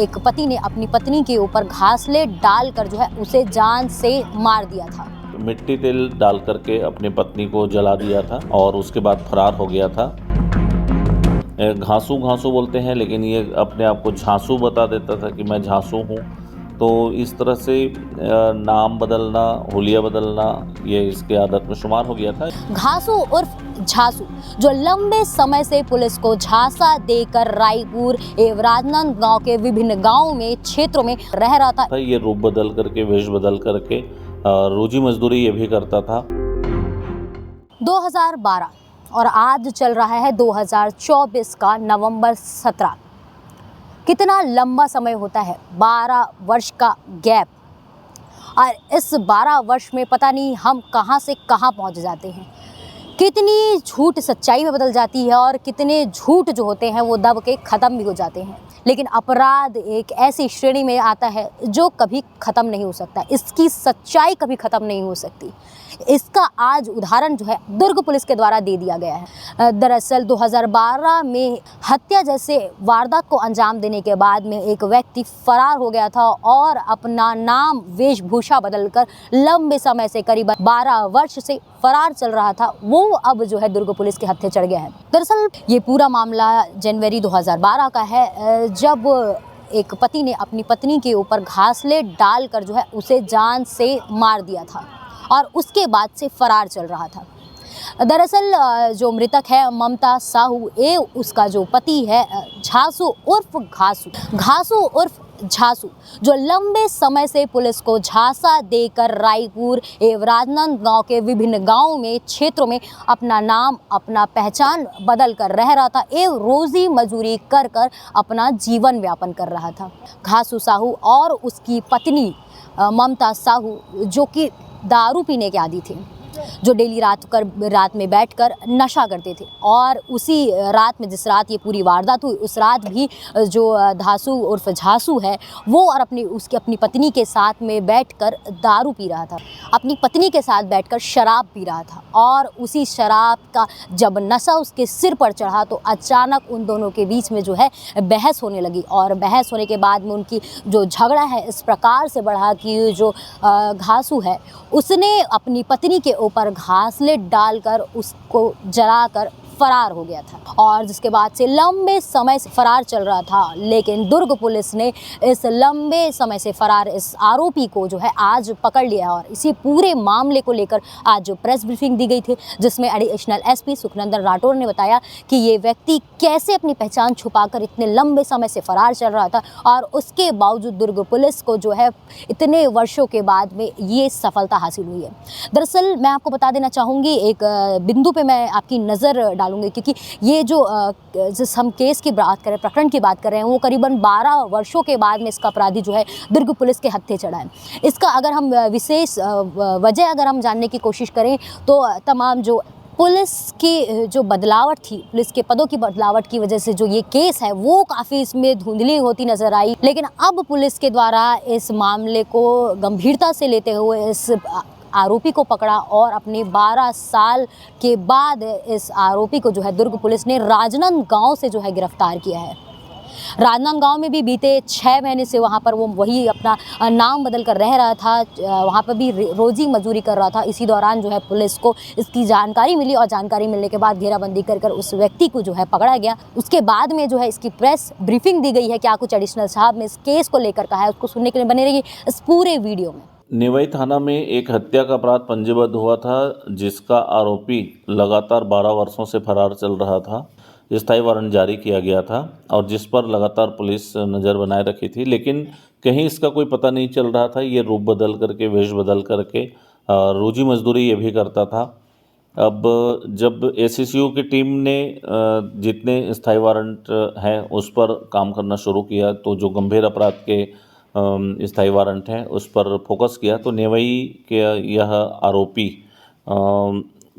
एक पति ने अपनी पत्नी के ऊपर घासलेट डालकर जो है उसे जान से मार दिया था। मिट्टी तेल डाल करके अपनी पत्नी को जला दिया था और उसके बाद फरार हो गया था। घासू घासू बोलते हैं, लेकिन ये अपने आप को झांसू बता देता था कि मैं झांसू हूँ। तो इस तरह से नाम बदलना, हुलिया बदलना, ये इसके आदत में शुमार हो गया था। घासू उर्फ झांसू, जो लंबे समय से पुलिस को झांसा देकर रायपुर एवं राजनांदगांव के विभिन्न गांवों में क्षेत्रों में रह रहा था। ये रूप बदल करके, वेश बदल करके रोजी मजदूरी ये भी करता था। 2012 और आज चल रहा है 2024 का नवंबर 17। कितना लंबा समय होता है, 12 वर्ष का गैप। और इस 12 वर्ष में पता नहीं हम कहां से कहां पहुंच जाते हैं। कितनी झूठ सच्चाई में बदल जाती है और कितने झूठ जो होते हैं वो दब के ख़त्म भी हो जाते हैं। लेकिन अपराध एक ऐसी श्रेणी में आता है जो कभी ख़त्म नहीं हो सकता, इसकी सच्चाई कभी ख़त्म नहीं हो सकती। इसका आज उदाहरण जो है दुर्ग पुलिस के द्वारा दे दिया गया है। दरअसल 2012 में हत्या जैसे वारदात को अंजाम देने के बाद में एक व्यक्ति फरार हो गया था और अपना नाम, वेशभूषा बदलकर लंबे समय से करीब 12 वर्ष से फरार चल रहा था, वो अब जो है दुर्ग पुलिस के हत्थे चढ़ गया है। दरअसल ये पूरा मामला जनवरी 2012 का है, जब एक पति ने अपनी पत्नी के ऊपर घासलेट डालकर जो है उसे जान से मार दिया था और उसके बाद से फरार चल रहा था। दरअसल जो मृतक है ममता साहू, ये उसका जो पति है झांसू उर्फ घासू उर्फ झांसू, जो लंबे समय से पुलिस को झांसा देकर रायपुर एवं राजनांदगांव के विभिन्न गांवों में क्षेत्रों में अपना नाम, अपना पहचान बदल कर रह रहा था एवं रोजी मजूरी कर कर अपना जीवन व्यापन कर रहा था। घासू साहू और उसकी पत्नी ममता साहू, जो कि दारू पीने के आदी थे, जो डेली रात में बैठकर नशा करते थे। और उसी रात में, जिस रात ये पूरी वारदात हुई, उस रात भी जो धासू उर्फ झांसू है वो और अपनी पत्नी के साथ में बैठकर दारू पी रहा था, अपनी पत्नी के साथ बैठकर शराब पी रहा था। और उसी शराब का जब नशा उसके सिर पर चढ़ा तो अचानक उन दोनों के बीच में जो है बहस होने लगी। और बहस होने के बाद में उनकी जो झगड़ा है इस प्रकार से बढ़ा कि जो घासू है उसने अपनी पत्नी के ऊपर घासलेट डालकर उसको जलाकर फरार हो गया था। और जिसके बाद से लंबे समय से फरार चल रहा था। लेकिन दुर्ग पुलिस ने इस लंबे समय से फरार इस आरोपी को जो है आज पकड़ लिया। और इसी पूरे मामले को लेकर आज जो प्रेस ब्रीफिंग दी गई थी, जिसमें एडिशनल एसपी सुखनंदन राठौर ने बताया कि ये व्यक्ति कैसे अपनी पहचान छुपाकर इतने लंबे समय से फरार चल रहा था और उसके बावजूद दुर्ग पुलिस को जो है इतने वर्षों के बाद में ये सफलता हासिल हुई है। दरअसल मैं आपको बता देना चाहूँगी, एक बिंदु पे मैं आपकी नज़र डालूंगी, क्योंकि ये जो जिस हम केस की बात करें, प्रकरण की बात कर रहे हैं, वो करीबन 12 वर्षों के बाद में इसका अपराधी जो है दुर्ग पुलिस के हत्थे चढ़ा है। इसका अगर हम विशेष वजह अगर हम जानने की कोशिश करें तो तमाम जो पुलिस की जो बदलावट थी, पुलिस के पदों की बदलावट की वजह से जो ये केस है वो काफ़ी इसमें धुंधली होती नज़र आई। लेकिन अब पुलिस के द्वारा इस मामले को गंभीरता से लेते हुए इस आरोपी को पकड़ा और अपने 12 साल के बाद इस आरोपी को जो है दुर्ग पुलिस ने राजनांदगांव से जो है गिरफ्तार किया है। राजनांदगांव में भी बीते 6 महीने से वहाँ पर वो वही अपना नाम बदल कर रह रहा था, वहाँ पर भी रोजी मजूरी कर रहा था। इसी दौरान जो है पुलिस को इसकी जानकारी मिली और जानकारी मिलने के बाद घेराबंदी कर उस व्यक्ति को जो है पकड़ा गया। उसके बाद में जो है इसकी प्रेस ब्रीफिंग दी गई है। क्या कुछ एडिशनल साहब ने इस केस को लेकर कहा है, उसको सुनने के लिए बने रहिए इस पूरे वीडियो में। नेवई थाना में एक हत्या का अपराध पंजीबद्ध हुआ था, जिसका आरोपी लगातार 12 वर्षों से फरार चल रहा था। स्थायी वारंट जारी किया गया था और जिस पर लगातार पुलिस नज़र बनाए रखी थी, लेकिन कहीं इसका कोई पता नहीं चल रहा था। ये रूप बदल करके, वेश बदल करके रोजी मजदूरी ये भी करता था। अब जब एसएसयू की टीम ने जितने स्थायी वारंट हैं उस पर काम करना शुरू किया, तो जो गंभीर अपराध के स्थायी वारंट हैं उस पर फोकस किया, तो नेवई के यह आरोपी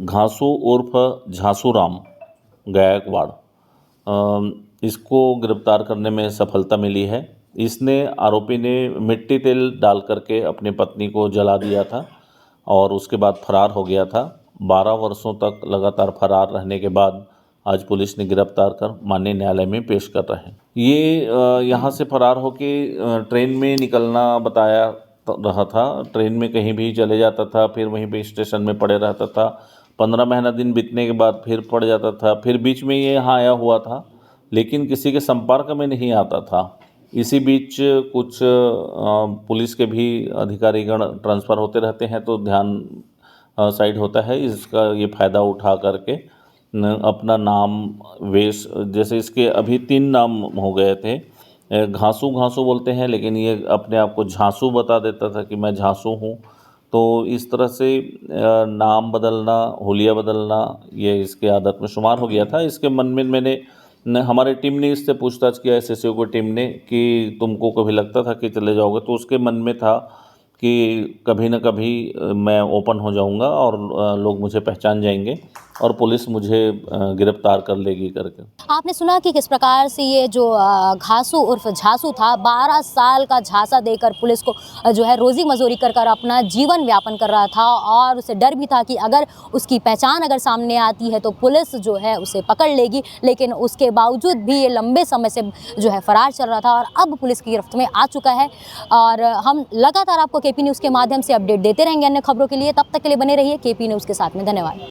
घासू उर्फ झांसू राम गायकवाड़, इसको गिरफ्तार करने में सफलता मिली है। आरोपी ने मिट्टी तेल डाल करके अपनी पत्नी को जला दिया था और उसके बाद फरार हो गया था। 12 वर्षों तक लगातार फरार रहने के बाद आज पुलिस ने गिरफ्तार कर माननीय न्यायालय में पेश कर रहे हैं। ये यहाँ से फरार होके ट्रेन में निकलना बताया रहा था। ट्रेन में कहीं भी चले जाता था, फिर वहीं पे स्टेशन में पड़े रहता था। 15 महीना दिन बीतने के बाद फिर पड़ जाता था, फिर बीच में ये यहाँ आया हुआ था, लेकिन किसी के संपर्क में नहीं आता था। इसी बीच कुछ पुलिस के भी अधिकारीगण ट्रांसफ़र होते रहते हैं, तो ध्यान साइड होता है, इसका ये फ़ायदा उठा करके अपना नाम वेश, जैसे इसके अभी 3 नाम हो गए थे। घासू घासू बोलते हैं, लेकिन ये अपने आप को झांसू बता देता था कि मैं झांसू हूँ। तो इस तरह से नाम बदलना, हुलिया बदलना, ये इसके आदत में शुमार हो गया था। इसके मन में हमारे टीम ने इससे पूछताछ किया, एसएसओ की टीम ने, कि तुमको कभी लगता था कि चले जाओगे? तो उसके मन में था कि कभी न कभी मैं ओपन हो जाऊंगा और लोग मुझे पहचान जाएंगे और पुलिस मुझे गिरफ्तार कर लेगी करके। आपने सुना कि किस प्रकार से ये जो घासू उर्फ झांसू था, 12 साल का झांसा देकर पुलिस को जो है रोजी मजूरी कर कर अपना जीवन व्यापन कर रहा था, और उसे डर भी था कि अगर उसकी पहचान अगर सामने आती है तो पुलिस जो है उसे पकड़ लेगी। लेकिन उसके बावजूद भी ये लंबे समय से जो है फरार चल रहा था और अब पुलिस की गिरफ्त में आ चुका है। और हम लगातार आपको केपी न्यूज़ के माध्यम से अपडेट देते रहेंगे अन्य खबरों के लिए। तब तक के लिए बने रहिए केपी न्यूज़ के साथ में। धन्यवाद।